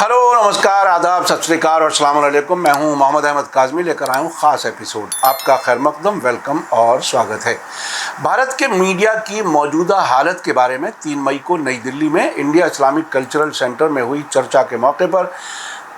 Hello, नमस्कार, आदाब, सत श्री अकाल और अस्सलाम वालेकुम। मैं हूं मोहम्मद अहमद काज़मी, लेकर आया हूं ख़ास एपिसोड। आपका खैर मकदम, वेलकम और स्वागत है। भारत के मीडिया की मौजूदा हालत के बारे में 3 मई को नई दिल्ली में इंडिया इस्लामिक कल्चरल सेंटर में हुई चर्चा के मौके पर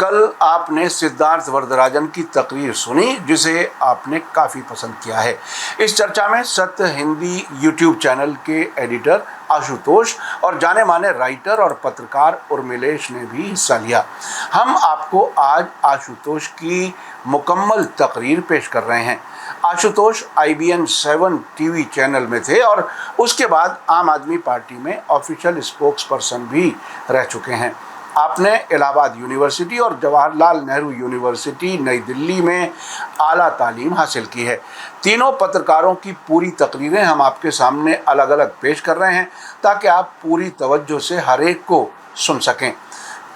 कल आपने सिद्धार्थ वरदराजन की तकरीर सुनी, जिसे आपने काफ़ी पसंद किया है। इस चर्चा में सत्य हिंदी यूट्यूब चैनल के एडिटर आशुतोष और जाने माने राइटर और पत्रकार उर्मिलेश ने भी हिस्सा लिया। हम आपको आज आशुतोष की मुकम्मल तकरीर पेश कर रहे हैं। आशुतोष IBN 7 टीवी चैनल में थे और उसके बाद आम आदमी पार्टी में ऑफिशियल स्पोक्स पर्सन भी रह चुके हैं। आपने इलाहाबाद यूनिवर्सिटी और जवाहरलाल नेहरू यूनिवर्सिटी नई दिल्ली में आला तालीम हासिल की है। तीनों पत्रकारों की पूरी तकरीरें हम आपके सामने अलग अलग पेश कर रहे हैं ताकि आप पूरी तवज्जो से हर एक को सुन सकें।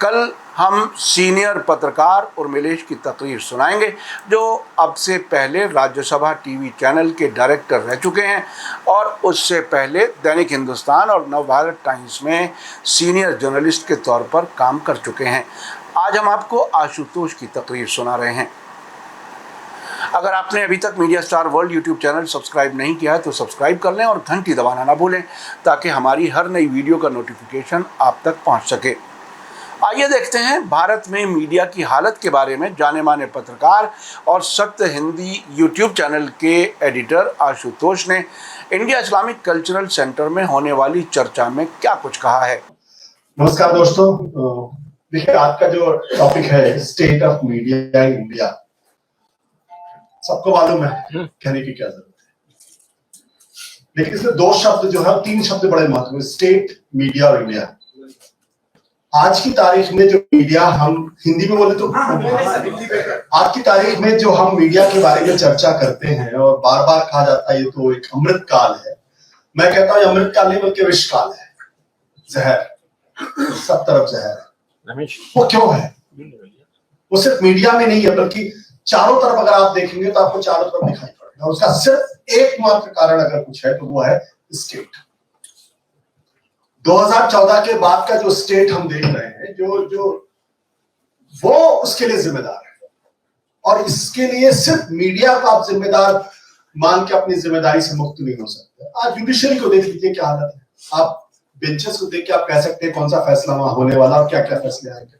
कल हम सीनियर पत्रकार उर्मिलेश की तकरीर सुनाएंगे, जो अब से पहले राज्यसभा टीवी चैनल के डायरेक्टर रह चुके हैं और उससे पहले दैनिक हिंदुस्तान और नवभारत टाइम्स में सीनियर जर्नलिस्ट के तौर पर काम कर चुके हैं। आज हम आपको आशुतोष की तकरीर सुना रहे हैं। अगर आपने अभी तक media star world YouTube channel subscribe नहीं किया है तो सब्सक्राइब कर लें और घंटी दबाना ना भूलें ताकि हमारी हर नई वीडियो का नोटिफिकेशन आप तक पहुंच सके। आइए देखते हैं भारत में मीडिया की हालत के बारे में जाने माने पत्रकार और सत्य हिंदी यूट्यूब चैनल के एडिटर आशुतोष ने इंडिया इस्लामिक कल्चरल सेंटर में होने वाली चर्चा में क्या कुछ कहा है। नमस्कार दोस्तों, देखिए आज का जो टॉपिक है state of media in India, सबको मालूम है, कहने की क्या जरूरत है। लेकिन इसमें 2 शब्द जो है, 3 शब्द बड़े महत्वपूर्ण, स्टेट, मीडिया और इंडिया। आज की तारीख में जो मीडिया, हम हिंदी में बोले तो आज की तारीख में जो हम मीडिया के बारे में चर्चा करते हैं और बार बार कहा जाता है ये तो एक अमृत काल है। मैं कहता हूँ अमृत काल नहीं बल्कि विष काल है। जहर, सब तरफ जहर है। वो क्यों है? वो सिर्फ मीडिया में नहीं है बल्कि चारों तरफ अगर आप देखेंगे तो आपको चारों तरफ दिखाई पड़ेगा। उसका सिर्फ एकमात्र कारण अगर कुछ है तो वो है स्टेट। 2014 के बाद का जो स्टेट हम देख रहे हैं, जो वो उसके लिए जिम्मेदार है और इसके लिए सिर्फ मीडिया को आप जिम्मेदार मान के अपनी जिम्मेदारी से मुक्त नहीं हो सकते। आज जुडिशरी को देख लीजिए क्या हालत है। आप बेंचेस को देख के आप कह सकते हैं कौन सा फैसला वहां होने वाला और क्या क्या फैसले आएंगे,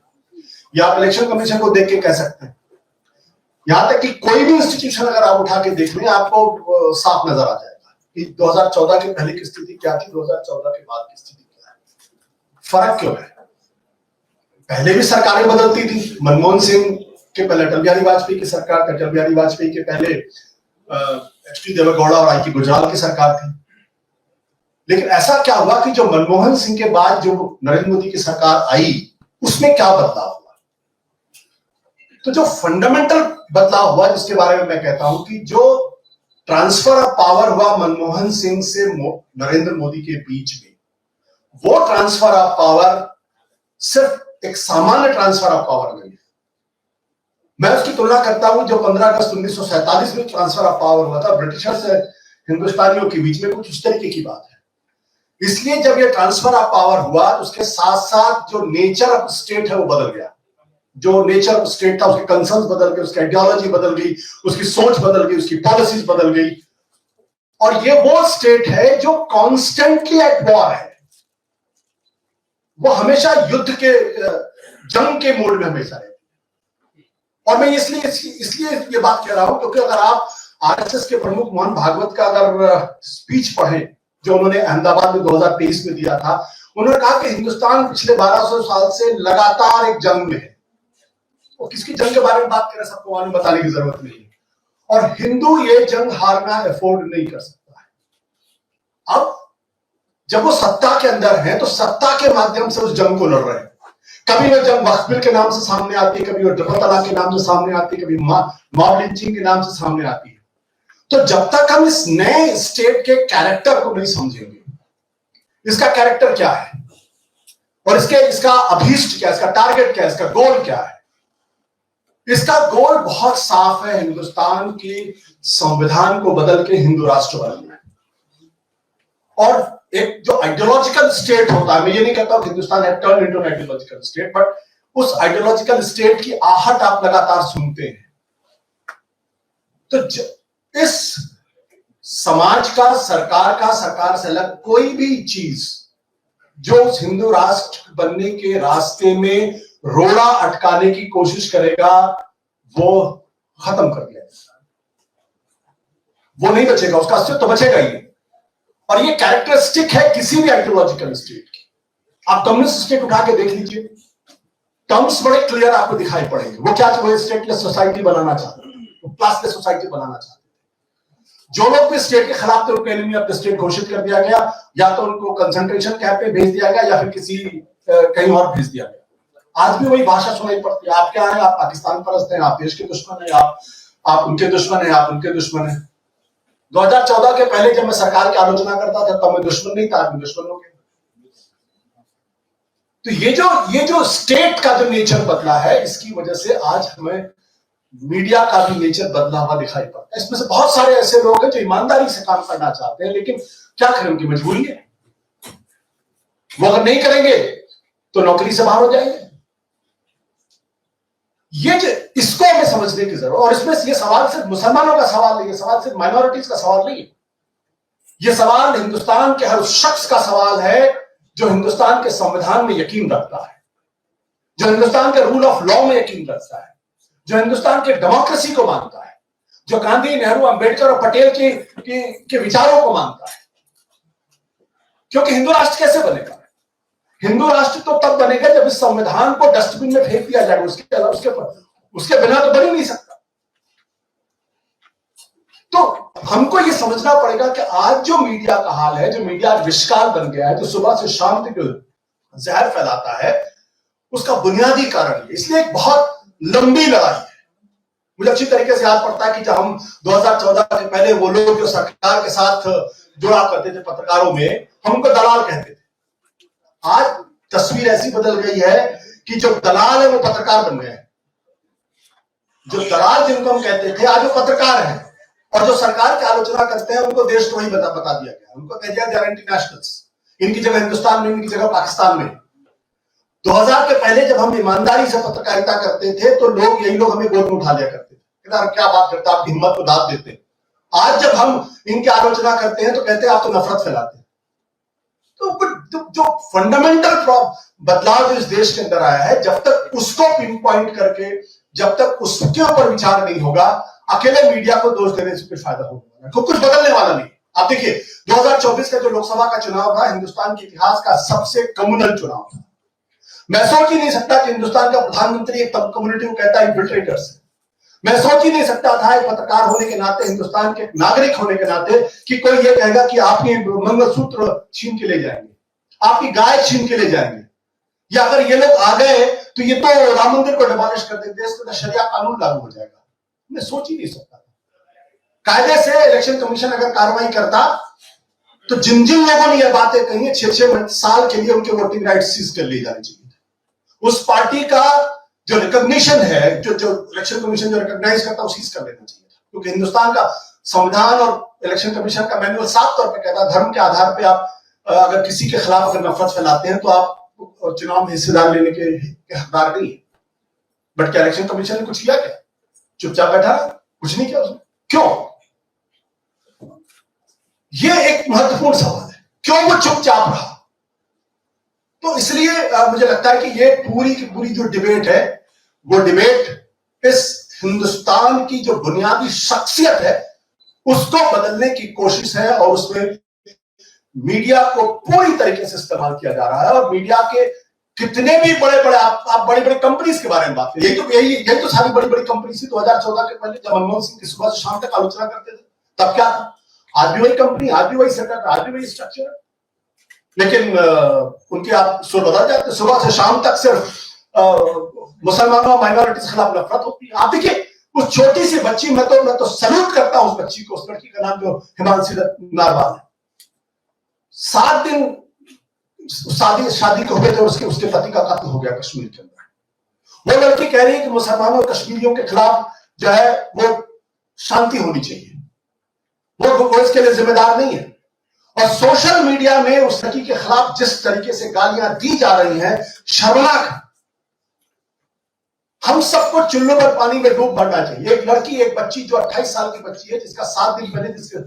या आप इलेक्शन कमीशन को देख के कह सकते हैं। यहां तक कि कोई भी इंस्टीट्यूशन अगर आप उठा के देख लें आपको साफ नजर आ जाएगा कि 2014 के पहले की स्थिति क्या थी, 2014 के बाद की स्थिति क्या है। फर्क क्यों है? पहले भी सरकारें बदलती थी। मनमोहन सिंह के पहले अटल बिहारी वाजपेयी की सरकार, अटल बिहारी वाजपेयी के पहले HD देवेगौड़ा और IT गुजराल की सरकार थी। लेकिन ऐसा क्या हुआ कि जो मनमोहन सिंह के बाद जो नरेंद्र मोदी की सरकार आई, उसमें क्या बदलाव हुआ? तो जो फंडामेंटल बदलाव हुआ जिसके बारे में मैं कहता हूं कि जो ट्रांसफर ऑफ पावर हुआ मनमोहन सिंह से नरेंद्र मोदी के बीच में, वो ट्रांसफर ऑफ पावर सिर्फ एक सामान्य ट्रांसफर ऑफ पावर नहीं है। मैं उसकी तुलना करता हूं जो 15 अगस्त 1947 में ट्रांसफर ऑफ पावर हुआ था ब्रिटिशर्स से हिंदुस्तानियों के बीच में, कुछ उस तरीके की बात है। इसलिए जब ये ट्रांसफर ऑफ पावर हुआ तो उसके साथ साथ जो नेचर ऑफ स्टेट है वो बदल गया। जो नेचर ऑफ स्टेट था उसके कंसर्न्स बदल गए, उसकी आइडियोलॉजी बदल गई, उसकी सोच बदल गई, उसकी पॉलिसीज बदल गई। और ये वो स्टेट है जो कॉन्स्टेंटली एट वॉर है। वो हमेशा युद्ध के, जंग के मोड में हमेशा रहती है। और मैं इसलिए ये बात कह रहा हूं क्योंकि अगर आप RSS के प्रमुख मोहन भागवत का अगर स्पीच पढ़ें जो उन्होंने अहमदाबाद में 2023 में दिया था, उन्होंने कहा कि हिंदुस्तान पिछले 1200 साल से लगातार एक जंग में है। और किसकी जंग के बारे में बात करें सबको मालूम, बताने की जरूरत नहीं है। और हिंदू ये जंग हारना अफोर्ड नहीं कर सकता है। अब जब वो सत्ता के अंदर है तो सत्ता के माध्यम से उस जंग को लड़ रहे हैं। कभी वो जंग वक्फ बिल के नाम से सामने आती है, कभी वो ट्रिपल तलाक के नाम से सामने आती है, कभी मॉब लिंचिंग के नाम से सामने आती है। तो जब तक हम इस नए स्टेट के कैरेक्टर को नहीं समझेंगे, इसका कैरेक्टर क्या है और इसका अभीष्ट क्या है, इसका टारगेट क्या है, इसका गोल क्या है। इसका गोल बहुत साफ है, हिंदुस्तान के संविधान को बदल के हिंदू राष्ट्र बनाना है। और एक जो आइडियोलॉजिकल स्टेट होता है, मैं ये नहीं कहता हूं Hindustan have turn into an ideological state, but उस आइडियोलॉजिकल स्टेट की आहट आप लगातार सुनते हैं। तो इस समाज का, सरकार से अलग कोई भी चीज जो उस हिंदू राष्ट्र बनने के रास्ते में रोड़ा अटकाने की कोशिश करेगा, वो खत्म कर दिया जाएगा, वो नहीं बचेगा, उसका अस्तित्व तो बचेगा ही। और ये कैरेक्टरिस्टिक है किसी भी आइडियोलॉजिकल स्टेट की। आप कम्युनिस्ट स्टेट उठा के देख लीजिए, टर्म्स बड़े क्लियर आपको दिखाई पड़ेंगे। वो क्या, वो स्टेटलेस सोसाइटी बनाना चाहते हैं, वो क्लासलेस सोसाइटी बनाना चाहते हैं। जो लोग भी स्टेट के खिलाफ थे उनको एनिमी ऑफ द स्टेट घोषित कर दिया गया, या तो उनको कंसंट्रेशन कैंप पे भेज दिया गया या फिर किसी कहीं और भेज दिया गया। आज भी वही भाषा सुनाई पड़ती है। आप क्या है, आप पाकिस्तान परस्त हैं, आप देश के दुश्मन हैं, आप उनके दुश्मन हैं, आप उनके दुश्मन हैं। 2014 के पहले जब मैं सरकार की आलोचना करता था तब मैं दुश्मन नहीं था, आज मैं दुश्मन हो गया। तो ये जो स्टेट का जो नेचर बदला है, इसकी वजह से आज हमें मीडिया का भी नेचर बदला हुआ दिखाई पड़ता है। इसमें से बहुत सारे ऐसे लोग हैं जो ईमानदारी से काम करना चाहते हैं, लेकिन क्या करें, उनकी मजबूरी है। वो अगर नहीं करेंगे तो नौकरी से बाहर हो जाएंगे। इसको हमें समझने की जरूरत। और इसमें ये सवाल सिर्फ मुसलमानों का सवाल नहीं है, सवाल सिर्फ माइनॉरिटीज का सवाल नहीं है। ये सवाल हिंदुस्तान के हर उस शख्स का सवाल है जो हिंदुस्तान के संविधान में यकीन रखता है, जो हिंदुस्तान के रूल ऑफ लॉ में यकीन रखता है, जो हिंदुस्तान के डेमोक्रेसी को मानता है, जो गांधी, नेहरू, अंबेडकर और पटेल के विचारों को मानता है। क्योंकि हिंदू राष्ट्र कैसे बनेगा? हिंदू राष्ट्र तो तब बनेगा जब इस संविधान को डस्टबिन में फेंक दिया जाएगा। उसके बिना तो बन ही नहीं सकता। तो हमको यह समझना पड़ेगा कि आज जो मीडिया का हाल है, जो मीडिया विषकाल बन गया है, जो सुबह से शाम तक जहर फैलाता है, उसका बुनियादी कारण है। इसलिए एक बहुत लंबी लड़ाई है। मुझे अच्छी तरीके से याद पड़ता है कि जब हम 2014 के पहले वो लोग जो सरकार के साथ जुड़ा करते थे पत्रकारों में, हम उनको दलाल कहते थे। आज तस्वीर ऐसी बदल गई है कि जो दलाल है वो पत्रकार बन गए हैं। जो दलाल जिनको हम कहते थे आज वो पत्रकार हैं, और जो सरकार की आलोचना करते हैं उनको देशद्रोही बता दिया गया। उनको कह दिया गया एंटी नेशनल्स, इनकी जगह हिंदुस्तान में, इनकी जगह पाकिस्तान में। 2000 के पहले जब हम ईमानदारी से पत्रकारिता करते थे तो यही लोग हमें गोद में उठा लिया करते थे, क्या बात करते, आपकी हिम्मत को दाद देते। आज जब हम इनकी आलोचना करते हैं तो कहते हैं आप तो नफरत फैलाते हैं। तो जो फंडामेंटल बदलाव जो इस देश के अंदर आया है, जब तक उसको पिन पॉइंट करके, जब तक उसके ऊपर विचार नहीं होगा, अकेले मीडिया को दोष देने से कुछ फायदा होगा, कुछ बदलने वाला नहीं। आप देखिए 2024 का जो लोकसभा का चुनाव था, हिंदुस्तान के इतिहास का सबसे कम्युनल चुनाव था। मैं सोच ही नहीं सकता कि हिंदुस्तान का प्रधानमंत्री एक कम्युनिटी को कहता है इन्फिल्ट्रेटर्स। मैं सोच ही नहीं सकता था एक पत्रकार होने के नाते, हिंदुस्तान के नागरिक होने के नाते, कि कोई ये कहेगा कि आपके मंगलसूत्र छीन के ले जाएंगे, आपकी गाय छीन के ले जाएंगे, या अगर ये लोग आ गए तो ये तो राम मंदिर को डिमोलिश कर देंगे, देश में शरिया कानून लागू हो जाएगा। मैं सोच ही नहीं सकता। कायदे से इलेक्शन कमीशन अगर कार्रवाई करता तो जिन जिन लोगों ने ये बातें कही है, 6-6 साल के लिए उनके वोटिंग राइट सीज कर लिए जाने चाहिए। उस पार्टी का जो रिकॉग्निशन है, जो इलेक्शन कमीशन जो रिकॉग्नाइज करता है, वो सीज कर लेना चाहिए। क्योंकि हिंदुस्तान का संविधान और इलेक्शन कमीशन का मैनुअल साफ तौर पर कहता है, धर्म के आधार पर आप अगर किसी के खिलाफ अगर नफरत फैलाते हैं तो आप चुनाव में हिस्सेदार लेने के हकदार नहीं है। बट क्या इलेक्शन कमीशन ने कुछ किया? क्या चुपचाप बैठा? कुछ नहीं किया उसने। क्यों? यह एक महत्वपूर्ण सवाल है, क्यों वो चुपचाप रहा? तो इसलिए मुझे लगता है कि ये पूरी की पूरी जो डिबेट है, वो डिबेट इस हिंदुस्तान की जो बुनियादी शख्सियत है उसको बदलने की कोशिश है, और उसमें मीडिया को पूरी तरीके से इस्तेमाल किया जा रहा है। और मीडिया के कितने भी बड़े-बड़े, आप बड़ी-बड़ी कंपनीज के बारे में बात करें, यही तो सारी बड़ी-बड़ी कंपनी थी 2014 के पहले, जब मनमोहन सिंह की सुबह से शाम तक आलोचना करते थे, तब क्या था? आज भी वही कंपनी, आज भी वही सेटअप, आज भी वही स्ट्रक्चर, लेकिन उनके आप सुर बदल जाते। सुबह से शाम तक सिर्फ मुसलमानों, माइनॉरिटीज के खिलाफ नफरत होती है। आप देखिए उस छोटी सी बच्ची, मैं तो सल्यूट करता हूं उस बच्ची को, उस लड़की का नाम जो हिमांशी नारवाल है। 7 दिन शादी को हो गए थे, उसके पति का कत्ल हो गया कश्मीर के अंदर। वो लड़की कह रही है कि मुसलमानों और कश्मीरियों के खिलाफ जो है वो शांति होनी चाहिए, वो इसके लिए जिम्मेदार नहीं है। और सोशल मीडिया में उस लड़की के खिलाफ जिस तरीके से गालियां दी जा रही हैं, शर्मनाक। हम सबको चुल्लू पर पानी में डूब मरना चाहिए। एक लड़की, एक बच्ची जो 28 साल की बच्ची है, जिसका 7 दिन पहले जिसके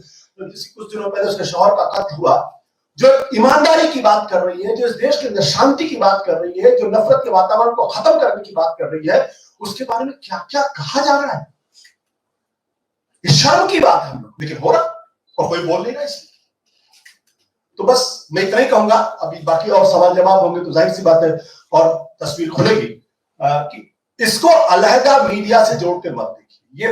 कुछ दिनों पहले उसके शौहर का कत्ल हुआ, जो ईमानदारी की बात कर रही है, जो इस देश के अंदर शांति की बात कर रही है, जो नफरत के वातावरण को खत्म करने की बात कर रही है, उसके बारे में क्या क्या कहा जा रहा है। ये शर्म की बात है हम लोग, लेकिन हो रहा और कोई बोल नहीं रहा इसलिए। तो बस मैं इतना ही कहूंगा, अभी बाकी और सवाल जवाब होंगे तो जाहिर सी बात है और तस्वीर खुलेगी कि इसको अलहदा मीडिया से जोड़कर मत देखिए।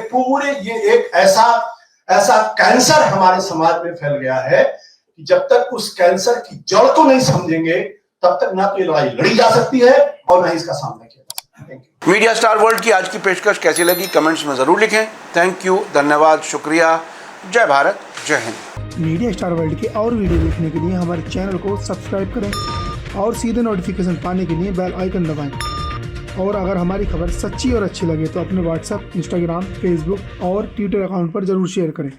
ये एक ऐसा कैंसर हमारे समाज में फैल गया है कि जब तक उस कैंसर की जड़ को नहीं समझेंगे तब तक ना तो ये लड़ाई लड़ी जा सकती है और ना ही इसका सामना किया जा सकता है। Thank you. Media star world की आज की पेशकश कैसी लगी कमेंट्स में ज़रूर लिखें। थैंक यू, धन्यवाद, शुक्रिया। जय भारत, जय हिंद। मीडिया स्टार वर्ल्ड के और वीडियो देखने के लिए हमारे चैनल को सब्सक्राइब करें और सीधे नोटिफिकेशन पाने के लिए बेल आइकन दबाएं। और अगर हमारी खबर सच्ची और अच्छी लगे तो अपने व्हाट्सएप, इंस्टाग्राम, फेसबुक और ट्विटर अकाउंट पर जरूर शेयर करें।